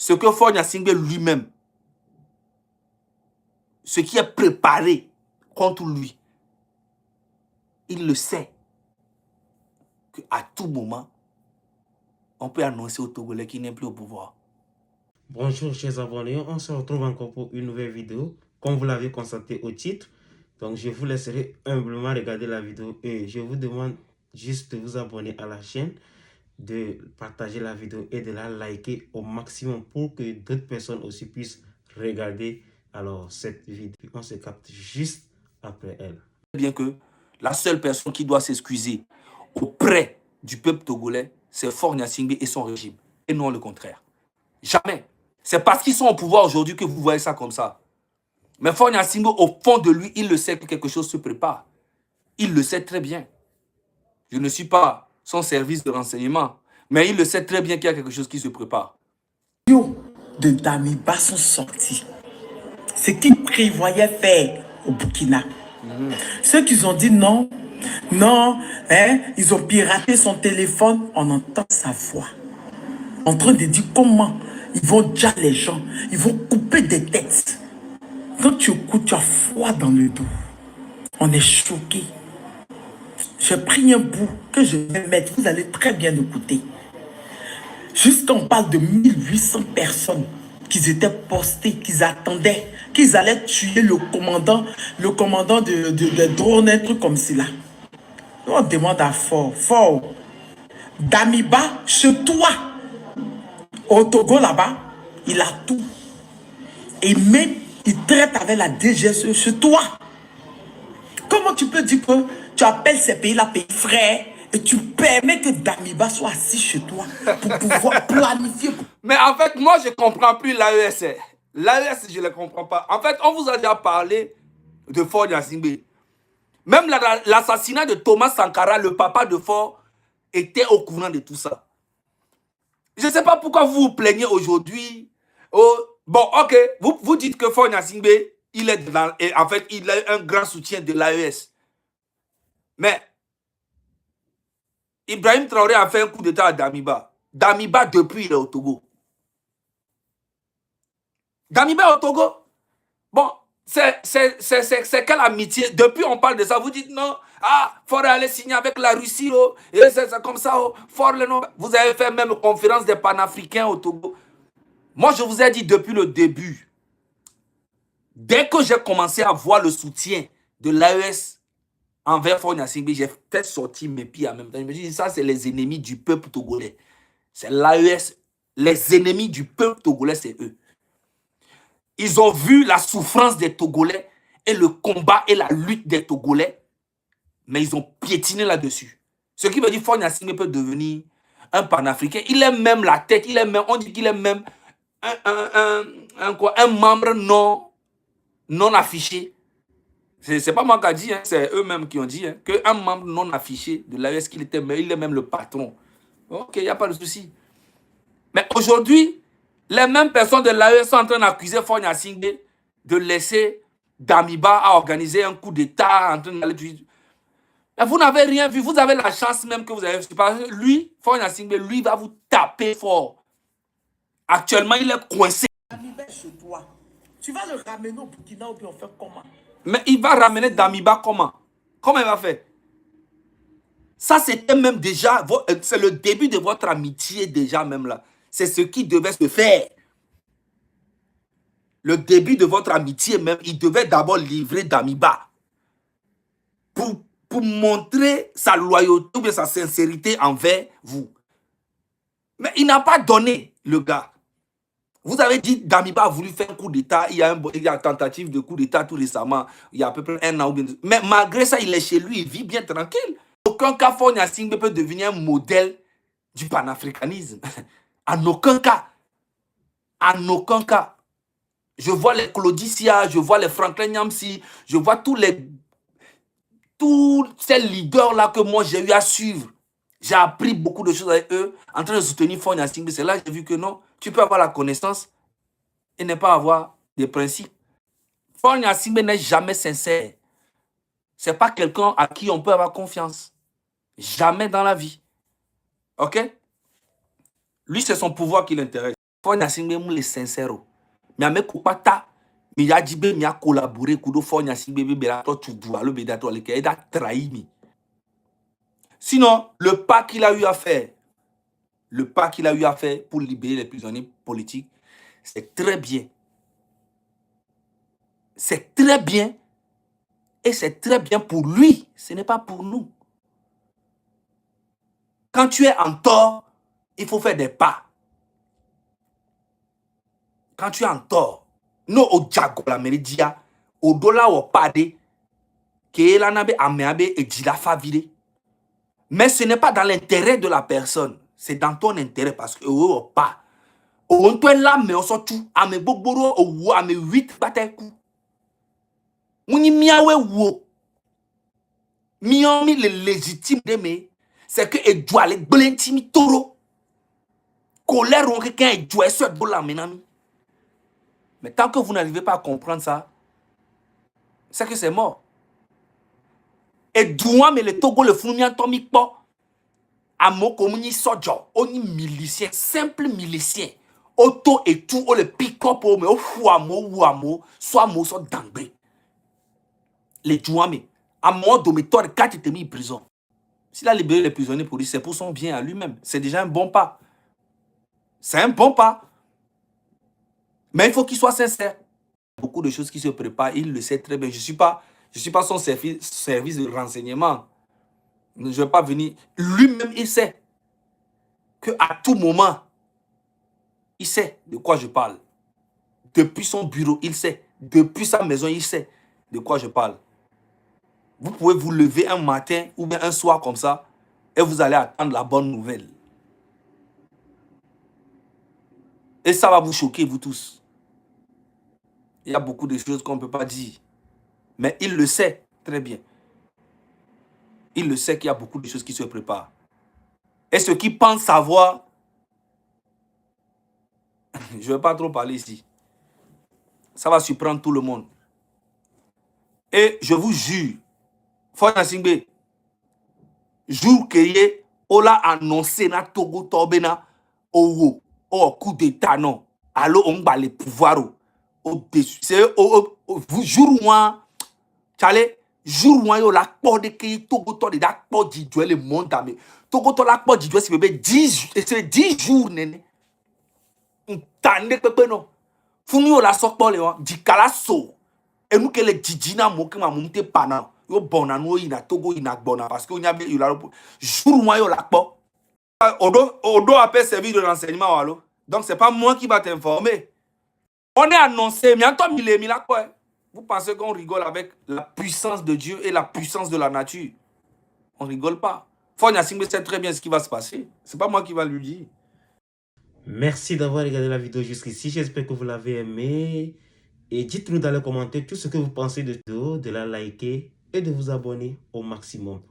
ce que Faure Gnassingbé lui-même, ce qui est préparé contre lui, il le sait qu'à tout moment, on peut annoncer aux Togolais qu'il n'est plus au pouvoir. Bonjour chers abonnés, on se retrouve encore pour une nouvelle vidéo, comme vous l'avez constaté au titre. Donc je vous laisserai humblement regarder la vidéo et je vous demande juste de vous abonner à la chaîne, de partager la vidéo et de la liker au maximum pour que d'autres personnes aussi puissent regarder alors cette vidéo. On se capte juste après elle. Bien que la seule personne qui doit s'excuser auprès du peuple togolais, c'est Faure Gnassingbé et son régime, et non le contraire. Jamais. C'est parce qu'ils sont au pouvoir aujourd'hui que vous voyez ça comme ça. Mais Faure Gnassingbé, au fond de lui, il le sait que quelque chose se prépare. Il le sait très bien. Je ne suis pas son service de renseignement, mais il le sait très bien qu'il y a quelque chose qui se prépare. De Damiba sont sortis. Ce qu'ils prévoyaient faire au Burkina. Ceux qui ont dit non, non, hein, ils ont piraté son téléphone, on entend sa voix. En train de dire comment ils vont déjà les gens, ils vont couper des têtes. Quand tu écoutes, tu as froid dans le dos. On est choqué. J'ai pris un bout que je vais mettre, vous allez très bien écouter. Jusqu'on parle de 1800 personnes qui étaient postées, qu'ils attendaient, qu'ils allaient tuer le commandant de drone, un truc comme cela. On demande à Faure, Damiba, chez toi, au Togo là-bas, il a tout. Et même, il traite avec la DGSE chez toi. Comment tu peux dire que tu appelles ces pays-là pays frères et tu permets que Damiba soit assis chez toi pour pouvoir planifier? Mais en fait, moi, je ne comprends plus l'AES. L'AES, je ne le comprends pas. En fait, on vous a déjà parlé de Faure Gnassingbé. Même l'assassinat de Thomas Sankara, le papa de Faure, était au courant de tout ça. Je ne sais pas pourquoi vous vous plaignez aujourd'hui. Oh, bon, ok, vous dites que Faure Gnassingbé, il est dans, et en fait, il a un grand soutien de l'AES. Mais Ibrahim Traoré a fait un coup d'état à Damiba. Damiba, depuis, il est au Togo. Damiba est au Togo. Bon, c'est quelle amitié? Depuis, on parle de ça. Vous dites non, ah, Faure aller signer avec la Russie. Oh, et c'est comme ça. Oh, Faure, vous avez fait même conférence des panafricains au Togo. Moi, je vous ai dit depuis le début, dès que j'ai commencé à voir le soutien de l'AES envers Faure Gnassingbé, j'ai fait sortir mes pieds en même temps. Je me suis dit, ça, c'est les ennemis du peuple togolais. C'est l'AES. Les ennemis du peuple togolais, c'est eux. Ils ont vu la souffrance des Togolais et le combat et la lutte des Togolais, mais ils ont piétiné là-dessus. Ce qui veut dire que Faure Gnassingbé peut devenir un panafricain. Il est même la tête, il est même, on dit qu'il est même un membre non affiché. C'est pas moi qui ai dit, hein, c'est eux-mêmes qui ont dit hein, qu'un membre non affiché de l'AES, il est même le patron. Ok, il n'y a pas de souci. Mais aujourd'hui, les mêmes personnes de l'AES sont en train d'accuser Faure Gnassingbé de laisser Damiba à organiser un coup d'État. Mais vous n'avez rien vu. Vous avez la chance même que vous avez. Parce que lui, Faure Gnassingbé, lui va vous taper fort. Actuellement, il est coincé. Damiba est chez toi. Tu vas le ramener au Burkina ou bien on fait comment? Mais il va ramener Damiba comment? Comment il va faire? Ça, c'était même déjà, c'est le début de votre amitié déjà même là. C'est ce qui devait se faire. Le début de votre amitié même, il devait d'abord livrer Damiba pour montrer sa loyauté ou bien sa sincérité envers vous. Mais il n'a pas donné, le gars. Vous avez dit Damiba a voulu faire un coup d'État, il y a une tentative de coup d'État tout récemment, il y a à peu près un an ou bien deux. Mais malgré ça, il est chez lui, il vit bien tranquille. Aucun cas, Faure Gnassingbé peut devenir un modèle du panafricanisme. En aucun cas. En aucun cas. Je vois les Claudicia, je vois les Franklin Nyamsi, je vois tous ces leaders-là que moi j'ai eu à suivre. J'ai appris beaucoup de choses avec eux, en train de soutenir Faure Gnassingbé. C'est là que j'ai vu que non, tu peux avoir la connaissance et ne pas avoir des principes. Faure Gnassingbé n'est jamais sincère. Ce n'est pas quelqu'un à qui on peut avoir confiance. Jamais dans la vie. Ok? Lui, c'est son pouvoir qui l'intéresse. Fo Nyasingbe mou le sincère. Mais ame kupata mi yajibe mi a collaboré kudo Fo Nyasingbe be la to tudu alo be da to le ke da trahi mi. Sinon, le pas qu'il a eu à faire, pour libérer les prisonniers politiques, c'est très bien. C'est très bien. Et c'est très bien pour lui. Ce n'est pas pour nous. Quand tu es en tort, il faut faire des pas. Quand tu es en tort, no o jago la meridia, o dola o pade, ke la nabe ameabe et dila favire. Mais ce n'est pas dans l'intérêt de la personne. C'est dans ton intérêt parce que o pas. On toi là mais on sort tout ame bogboro o wo ame 8 bateku. Muni miawe wo. Miomi le légitime de me, c'est que et doit les blentimi toro. Colère ou quelqu'un est doit sur de la menami. Mais tant que vous n'arrivez pas à comprendre ça, c'est que c'est mort. Et douan mais le Togo le foumian tomi po. Amo komuni sojo, oni milicien, simple milicien. Auto et tout, on le pick up mais au fouamo ou amo, soit mo soit d'anglais. Les douan mais à mon domitoire 4 était mis en prison. S'il a libéré les prisonniers pour lui, c'est pour son bien à lui-même. C'est déjà un bon pas. C'est un bon pas. Mais il faut qu'il soit sincère. Beaucoup de choses qui se préparent, il le sait très bien. Je suis pas son service de renseignement. Je ne vais pas venir. Lui-même, il sait qu'à tout moment, il sait de quoi je parle. Depuis son bureau, il sait. Depuis sa maison, il sait de quoi je parle. Vous pouvez vous lever un matin ou bien un soir comme ça et vous allez attendre la bonne nouvelle. Et ça va vous choquer, vous tous. Il y a beaucoup de choses qu'on ne peut pas dire. Mais il le sait très bien. Il le sait qu'il y a beaucoup de choses qui se préparent. Et ceux qui pensent savoir, je ne vais pas trop parler ici. Ça va surprendre tout le monde. Et je vous jure, Fo Nyasingbe, jour que on l'a annoncé na Togo Tobena, au coup d'état non, alors on va les pouvoirs au-dessus. C'est vous jour moi, Charlie, jour moi yo la porte de qui Togo to de la porte du le monde mais Togo to la porte du c'est bébé 10 jours nene. Tande pepe non. Funu yo la sok pole on di kala so. Et nous que les djidjina mo que ma monte pana. Yo bona no ina Togo ina bona parce que on y a yo la jour moi yo la porte. Odo appelle service de renseignement allo. Donc c'est pas moi qui va t'informer. On est annoncé, mais attends, vous pensez qu'on rigole avec la puissance de Dieu et la puissance de la nature? On rigole pas. Fo Nyasingbe sait très bien ce qui va se passer. C'est pas moi qui va lui dire. Merci d'avoir regardé la vidéo jusqu'ici. J'espère que vous l'avez aimé. Et dites-nous dans les commentaires tout ce que vous pensez de la vidéo, de la liker et de vous abonner au maximum.